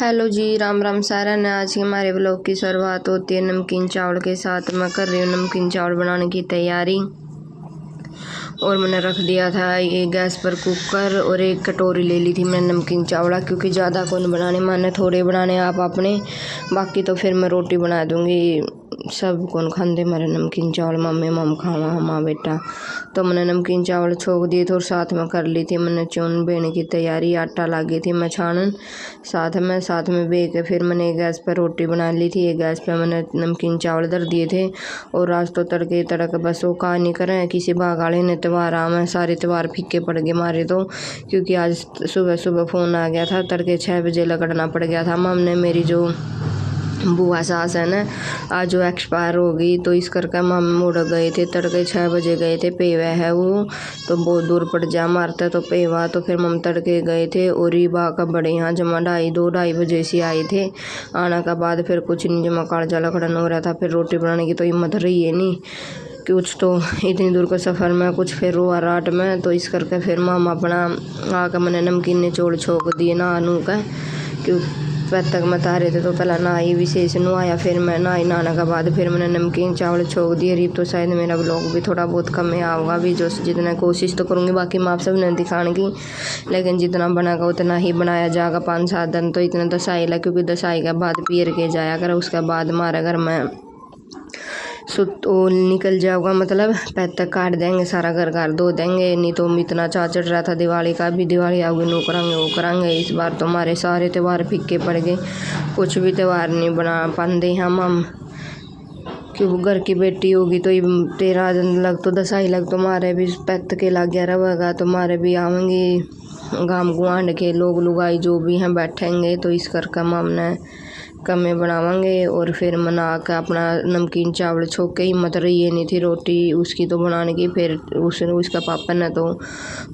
Hello जी, राम राम सारा ने। आज के हमारे ब्लॉग की शुरुआत होती है नमकीन चावल के साथ। मैं कर रही हूँ नमकीन चावल बनाने की तैयारी। और मैंने रख दिया था ये गैस पर कुकर, और एक कटोरी ले ली थी मैंने नमकीन चावल, क्योंकि ज़्यादा कौन बनाने, मैंने थोड़े बनाने आप अपने, बाकी तो फिर मैं रोटी बना दूँगी। सब कौन खाते मेरे नमकीन चावल, मम्मी मम खावा माँ बेटा। तो मैंने नमकीन चावल छोक दिए थे और साथ में कर ली थी मैंने चून बेने की तैयारी। आटा लगी थी मैं छानन साथ में बे के फिर मैंने गैस पर रोटी बना ली थी। एक गैस पर मैंने नमकीन चावल धर दिए थे। और आज तो तड़के तड़क बस वो कहा नहीं करें किसी बागाड़े ने त्यौहार आ में सारे त्यौहार फीके पड़ गए मारे तो, क्योंकि आज सुबह सुबह फ़ोन आ गया था। तड़के 6 बजे लगना पड़ गया था। मम ने मेरी जो बुआ सास है ना, आज जो एक्सपायर हो गई, तो इस करके मम मुड़ गए थे। तड़के 6 बजे गए थे। पेवा है वो तो बहुत दूर पड़ जा मारता तो पेवा, तो फिर मम तड़के गए थे। और रीबा का बड़े यहाँ जमा 2:30 बजे से आए थे। आने का बाद फिर कुछ नहीं, जमा कालजा लकड़न हो रहा था। फिर रोटी बनाने की तो हिम्मत रही है नहीं, कुछ तो इतनी दूर के सफ़र में कुछ फिर हुआ रात में। तो इस करके फिर मामा अपना आकर मैंने नमकीन ने चोड़ छोक दिए ना नू का, क्यों तक मैं तारे थे। तो पहला नहाई विशेष नहाया, फिर मैं नहाने के बाद फिर मैंने नमकीन चावल छोक दिए। रीब तो शायद मेरा ब्लॉग भी थोड़ा बहुत कम में आऊँगा भी, जो जितना कोशिश तो करूँगी बाकी मैं आप सब ने दिखाने की, लेकिन जितना बनेगा उतना ही बनाया जाएगा। 5-7 दिन तो इतना दसाई ला, क्योंकि दसाई के बाद पीर के जाया कर, उसके बाद हमारे घर में निकल जाऊँगा, मतलब पैर तक काट देंगे, सारा घर घर धो देंगे। नहीं तो इतना चाचड़ रहा था दिवाली का भी, दिवाली आओगे नो करांगे वो करांगे। इस बार तो हमारे सारे त्यौहार फीके पड़ गए, कुछ भी त्यौहार नहीं बना पाते हम क्योंकि घर की बेटी होगी तो 13 दिन लग तो दसाई लग तो मारे भी पैत के लग गया रहेगा, तो मारे भी आवेंगे गांव गुआंढ के लोग लुगाई जो भी हैं बैठेंगे। तो इस करके हमने कमे बनावांगे। और फिर मना के अपना नमकीन चावल छोके ही मत रही है नहीं थी रोटी उसकी तो बनाने की। फिर उसका पापा ने तो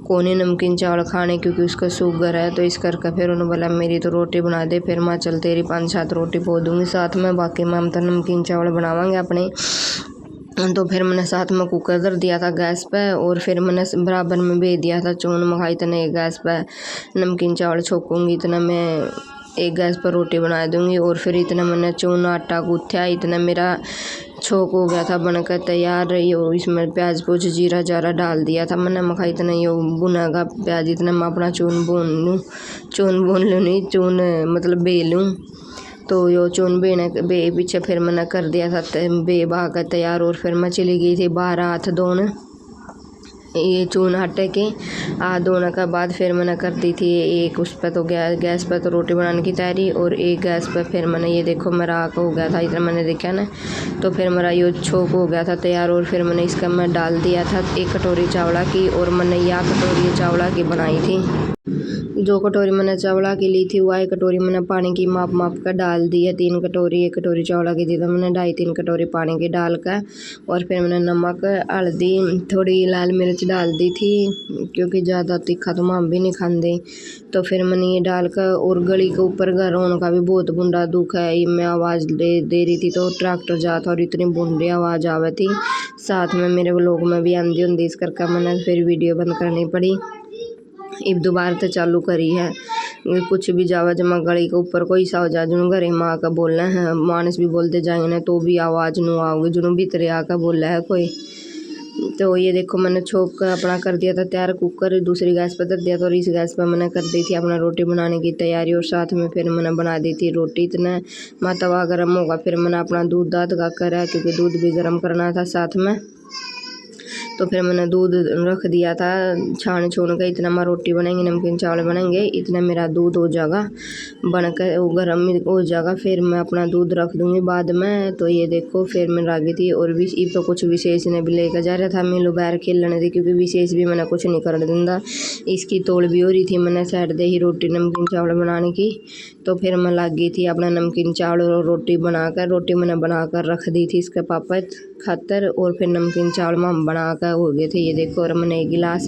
कौन ही नमकीन चावल खाने, क्योंकि उसका शुगर है। तो इस करके फिर उन्होंने बोला मेरी तो रोटी बना दे। फिर मैं चल तेरी 5-7 रोटी पो दूँगी साथ में, बाकी मैं तो नमकीन चावल बनावांगे अपने। तो फिर मैंने साथ में कुकर धर दिया था गैस पे, और फिर मैंने बराबर में भेज दिया था चून मखा। इतने एक गैस पे नमकीन चावल छोकूँगी, इतना मैं एक गैस पर रोटी बना दूँगी। और फिर इतना मैंने चून आटा गूँथा, इतना मेरा छोक हो गया था बनकर तैयार। यो इसमें प्याज पूज जीरा जारा डाल दिया था मैंने मखा। इतना यो भुनेगा प्याज, इतना मैं अपना चून भून लूँ नहीं चून मतलब बे लूँ। तो यो चून बे पीछे फिर मैंने कर दिया था बे बहा कर तैयार। और फिर मैं चली गई थी बाहर हाथ धोने, ये चून आटे के हाथ धोने के बाद फिर मैंने कर दी थी एक उस पर तो गैस पर तो रोटी बनाने की तैयारी। और एक गैस पर फिर मैंने ये देखो मेरा आग हो गया था, इतना मैंने देखा ना, तो फिर मेरा ये छोक हो गया था तैयार। और फिर मैंने इसका मैं डाल दिया था 1 कटोरी चावला की, और मैंने यह कटोरी चावला की बनाई थी। जो कटोरी मैंने चावला की ली थी वह 1 कटोरी मैंने पानी की माप कर डाल दी है। 3 कटोरी 1 कटोरी चावला की थी तो मैंने 2.5-3 कटोरी पानी की डाल कर, और फिर मैंने नमक हल्दी थोड़ी लाल मिर्च डाल दी थी, क्योंकि ज़्यादा तीखा तो हम भी नहीं खाते। तो फिर मैंने ये डाल कर, और गली के ऊपर घर होने का भी बहुत बुंडा दुख है। ये मैं आवाज़ दे रही थी तो ट्रैक्टर जाता और इतनी बुंडी आवाज़ आवे थी, साथ में मेरे लोग में भी आंधी होंगी। इस करके मैंने फिर वीडियो बंद करनी पड़ी। अब दोबारा तो चालू करी है। कुछ भी जावा जमा गली के ऊपर कोई सा हो जा जुनू घरे माँ का बोलना है, मानस भी बोलते जाएंगे ना तो भी आवाज़ नू आओगे जुनू भीतरे आकर बोला है कोई। तो ये देखो मैंने छोक अपना कर दिया था तैयार। कुकर दूसरी गैस पर धर दिया था, और इस गैस पर मैंने कर दी थी अपना रोटी बनाने की तैयारी। और साथ में फिर मैंने बना दी थी रोटी। इतना मैं तवा गर्म होगा फिर मैंने अपना दूध दाद का करा, क्योंकि दूध भी गर्म करना था साथ में। तो फिर मैंने दूध रख दिया था छान छून के। इतना मैं रोटी बनेंगे नमकीन चावल बनेंगे, इतना मेरा दूध हो जाएगा बनकर वो गर्म हो जाएगा। फिर मैं अपना दूध रख दूँगी बाद में। तो ये देखो फिर मैं रागी थी, और भी इब तो कुछ विशेष ने भी लेकर जा रहा था मिलू बैर खेलने थी, क्योंकि विशेष भी मैंने कुछ नहीं कर दिंदा। इसकी तोड़ भी हो रही थी, मैंने साइड दे ही रोटी नमकीन चावल बनाने की। तो फिर मैं लग गई थी अपना नमकीन चावल और रोटी बनाकर। रोटी मैंने बनाकर रख दी थी इसके पापा खातर, और फिर नमकीन चावल में हम बनाकर हो गए थे। ये देखो, और मैंने एक गिलास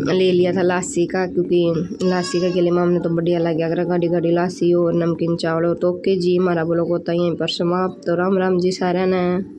ले लिया था लासी का, क्योंकि लासी का गले में हमने तो बढ़िया लग गया गाढ़ी गाढ़ी लासी और नमकीन चावल। तो ओके जी, हमारा ब्लॉग होता है यहीं पर समाप्त। तो राम राम जी सारे ने।